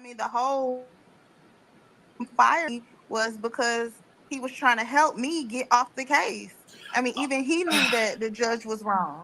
mean, the whole fire was because he was trying to help me get off the case. I mean, even he knew that the judge was wrong.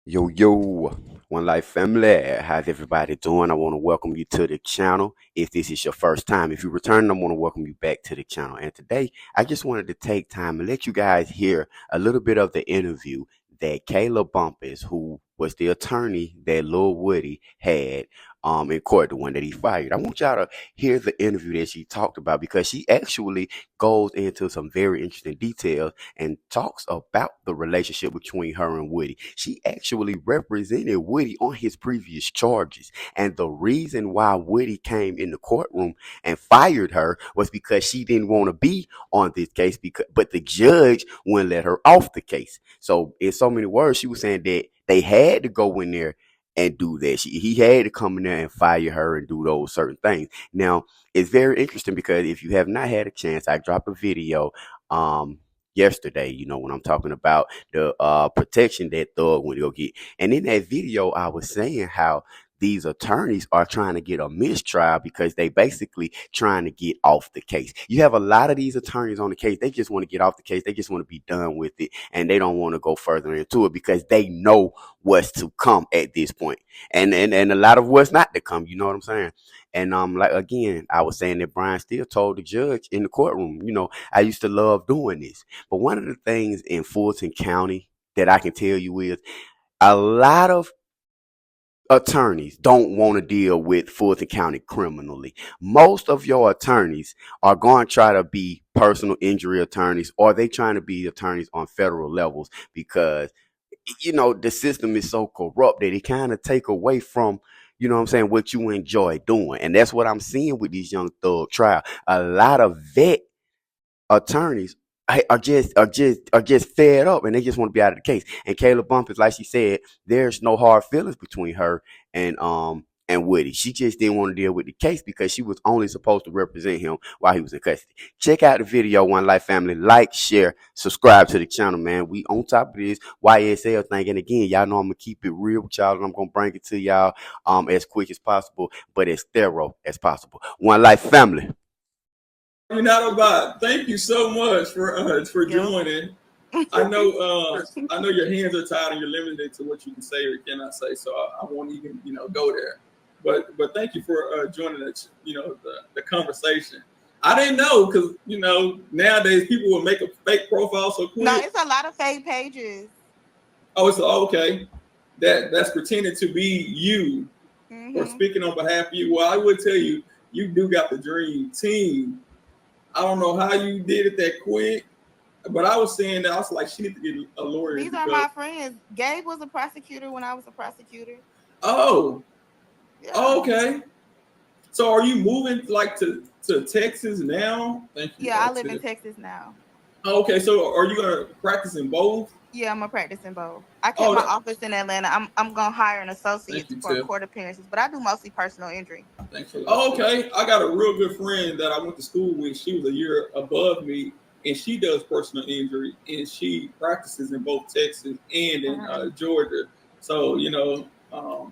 Yo, yo, One Life family. How's everybody doing? I want to welcome you to the channel. If this is your first time, if you return, I want to welcome you back to the channel. And today, I just wanted to take time and let you guys hear a little bit of the interview that Kayla Bumpass, who was the attorney that Lil Woody had in court, the one that he fired. I want y'all to hear the interview that she talked about because she actually goes into some very interesting details and talks about the relationship between her and Woody. She actually represented Woody on his previous charges. And the reason why Woody came in the courtroom and fired her was because she didn't want to be on this case, but the judge wouldn't let her off the case. So in so many words, she was saying that they had to go in there and do that. He had to come in there and fire her and do those certain things. Now, it's very interesting because if you have not had a chance, I dropped a video yesterday, when I'm talking about the protection that Thug went to go get. And in that video, I was saying how these attorneys are trying to get a mistrial because they basically trying to get off the case. You have a lot of these attorneys on the case. They just want to get off the case. They just want to be done with it. And they don't want to go further into it because they know what's to come at this point. And a lot of what's not to come. You know what I'm saying? And like again, I was saying that Brian still told the judge in the courtroom, I used to love doing this. But one of the things in Fulton County that I can tell you is a lot of attorneys don't want to deal with Fulton County criminally. Most of your attorneys are going to try to be personal injury attorneys, or they trying to be attorneys on federal levels because the system is so corrupt that it kind of take away from what I'm saying, what you enjoy doing. And that's what I'm seeing with these young thug trial. A lot of vet attorneys are just fed up and they just want to be out of the case. And Kayla Bumpus, like she said, there's no hard feelings between her and Woody. She just didn't want to deal with the case because she was only supposed to represent him while he was in custody. Check out the video, One Life family. Like, share, subscribe to the channel, man. We on top of this YSL thing. And again, y'all know I'm gonna keep it real with y'all and I'm gonna bring it to y'all as quick as possible, but as thorough as possible. One Life family. You're not about. Thank you so much for Yep. joining. I know your hands are tied and you're limited to what you can say or cannot say, so I won't even go there. But thank you for joining us. The conversation. I didn't know because nowadays people will make a fake profile so No, quick. it's a lot of fake pages. Oh, it's okay. That's pretending to be you or Hmm. speaking on behalf of you. Well, I would tell you, you do got the dream team. I don't know how you did it that quick, but I was saying that I was like, she need to get a lawyer These are because my friends. Gabe was a prosecutor when I was a prosecutor. oh, Yeah. okay. So are you moving like to Texas now? Thank you. Yeah, I live in Texas now. Okay, so are you gonna practice in both? Yeah, I'm a practicing both. I kept Oh, my office in Atlanta. I'm gonna hire an thank associate you, for Tiff. court appearances, but I do mostly personal injury. Thanks for that. Oh, okay. I got a real good friend that I went to school with. She was a year above me, and she does personal injury, and she practices in both Texas and in Georgia. So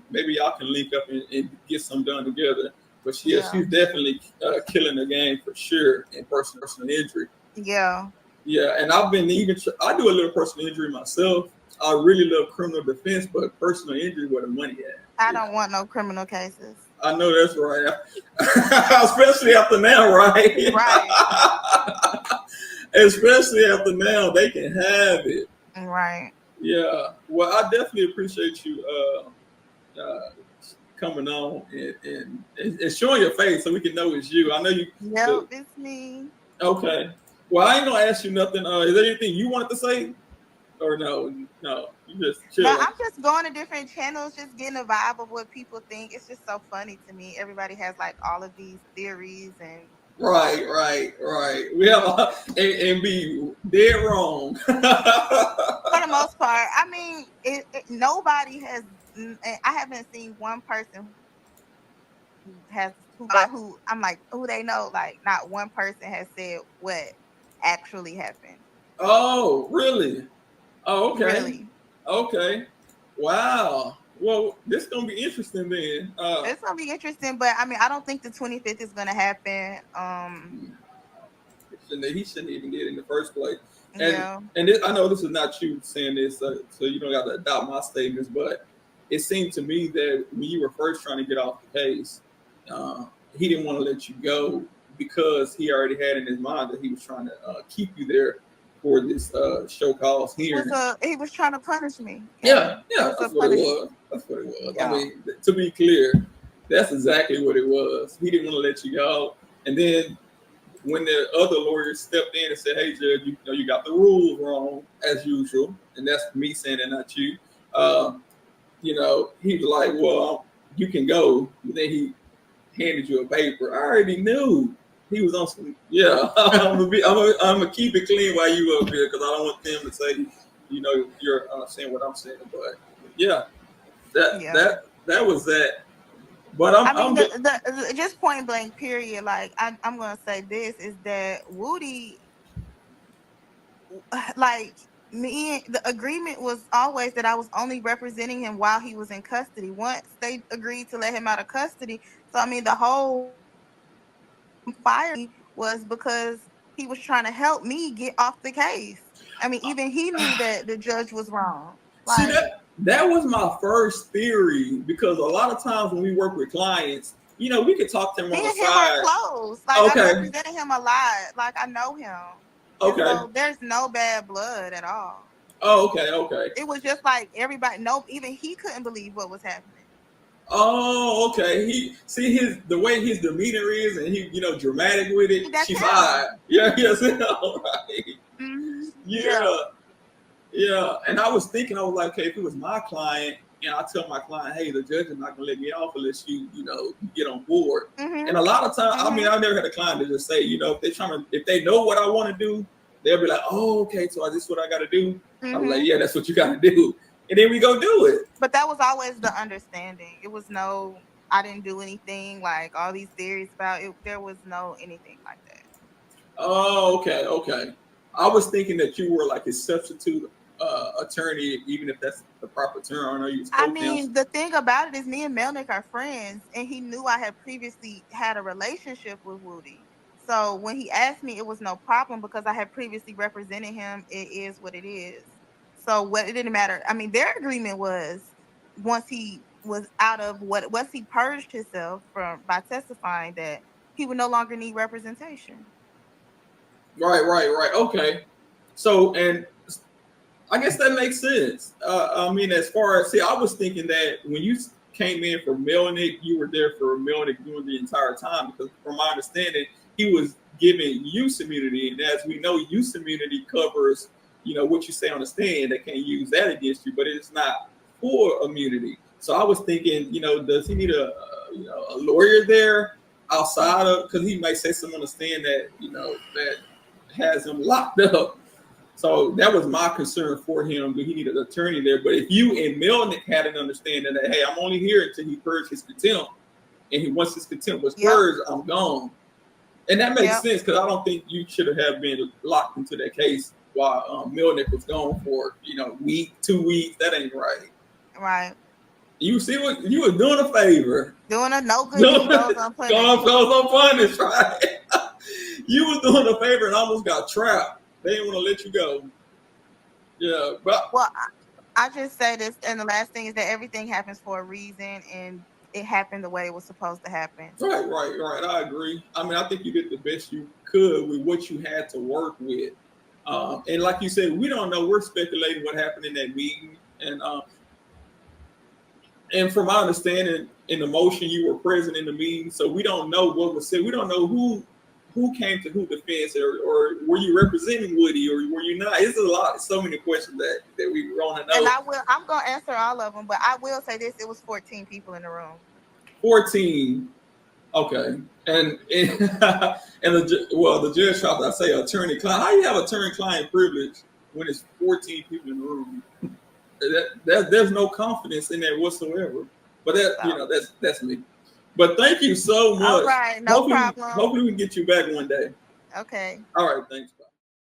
maybe y'all can link up and get some done together. But Yeah. she's definitely killing the game for sure in personal injury. Yeah. Yeah, and I've been I do a little personal injury myself. I really love criminal defense, but personal injury where the money at. I don't want no criminal cases. I know that's right. Especially after now, right? Right. Especially after now, they can have it. Right. Yeah. Well, I definitely appreciate you uh, coming on and showing your face so we can know it's you. I know you. Yep, it's me. Okay. Well, I ain't gonna ask you nothing. Is there anything you wanted to say, or no? No, you just No, chilling. I'm just going to different channels, just getting a vibe of what people think. It's just so funny to me. Everybody has like all of these theories and Right. We have and be dead wrong. for the most part, I mean, nobody has. I haven't seen one person who has who I'm like who they know. Like, not one person has said what actually happened. Oh, really? Oh, okay. Really. Okay. Wow. Well, this is gonna be interesting then. It's gonna be interesting, but I mean, I don't think the 25th is gonna happen. He shouldn't even get in the first place. And Yeah. I know this is not you saying this, so you don't got to adopt my statements, but it seemed to me that when you were first trying to get off the case, he didn't want to let you go because he already had in his mind that he was trying to keep you there for this show cause hearing. He was trying to punish me. Yeah, It was that's a what it punishment. was. That's what it was. Yeah. I mean, to be clear, that's exactly what it was. He didn't want to let you go, and then when the other lawyers stepped in and said, "Hey, judge, you got the rules wrong as usual," and that's me saying it, not you. He was like, "Well, you can go." And then he handed you a paper. I already knew he was on some. Yeah, I'm gonna keep it clean while you up here because I don't want them to say, you're saying what I'm saying. But yeah, that was that. But I'm just point blank period. Like I'm gonna say this is that Woody, like me, the agreement was always that I was only representing him while he was in custody. Once they agreed to let him out of custody, so I mean the whole fire was because he was trying to help me get off the case. I mean, even he knew that the judge was wrong. See, Like, that was my first theory because a lot of times when we work with clients, we could talk to them on the me and him side. are close. Like, Okay. I represented him a lot. Like, I know him. Okay. And so there's no bad blood at all. Oh, okay. It was just like everybody. No, even he couldn't believe what was happening. Oh, okay. The way his demeanor is, and he, dramatic with it. That's She's him. high. Yeah, yes, right. Mm-hmm. Yeah. And I was thinking, I was like, okay, if it was my client, and I tell my client, hey, the judge is not gonna let me off unless you get on board. Mm-hmm. And a lot of times, I mean, I've never had a client to just say, if they know what I want to do, they'll be like, oh, okay, so is this what I got to do? I'm like, yeah, that's what you got to do. And then we go do it. But that was always the understanding. It was I didn't do anything, like all these theories about it. There was no anything like that. Oh, okay. I was thinking that you were like a substitute attorney, even if that's the proper term. I know you. I mean, the thing about it is, me and Melnick are friends, and he knew I had previously had a relationship with Woody. So when he asked me, it was no problem because I had previously represented him. It is what it is. So it didn't matter. I mean, their agreement was once he was once he purged himself by testifying that he would no longer need representation. Right. Okay. So, and I guess that makes sense. I mean, as far as, I was thinking that when you came in for Melnick, you were there for Melnick during the entire time because, from my understanding, he was giving use immunity, and as we know, use immunity covers, what you say on the stand. They can't use that against you, but it's not full immunity. So I was thinking, does he need a lawyer there outside of, because he might say something on the stand that that has him locked up. So that was my concern for him. Do he need an attorney there? But if you and Melnick had an understanding that, hey, I'm only here until he purged his contempt, and once his contempt was purged, I'm gone. And that makes sense because I don't think you should have been locked into that case while Melnick was gone for week, 2 weeks. That ain't right. Right. You see what you were doing a favor. Doing a no good deed goes unpunished. Goes unpunished, right? You were doing a favor and almost got trapped. They didn't want to let you go. Yeah, but I just say this, and the last thing is that everything happens for a reason, and it happened the way it was supposed to happen. Right. I agree. I mean, I think you did the best you could with what you had to work with. And like you said, we don't know. We're speculating what happened in that meeting, and from my understanding, in the motion, you were present in the meeting, so we don't know what was said. We don't know who came to who defense, or were you representing Woody, or were you not? It's so many questions that we want to know. And I'm going to answer all of them, but I will say this: it was 14 people in the room. 14. Okay. And the judge tried to say attorney-client. How you have attorney-client privilege when it's 14 people in the room? There's no confidence in that whatsoever. But that's me. But thank you so much. All right, no problem. Hopefully we can get you back one day. Okay. All right, thanks.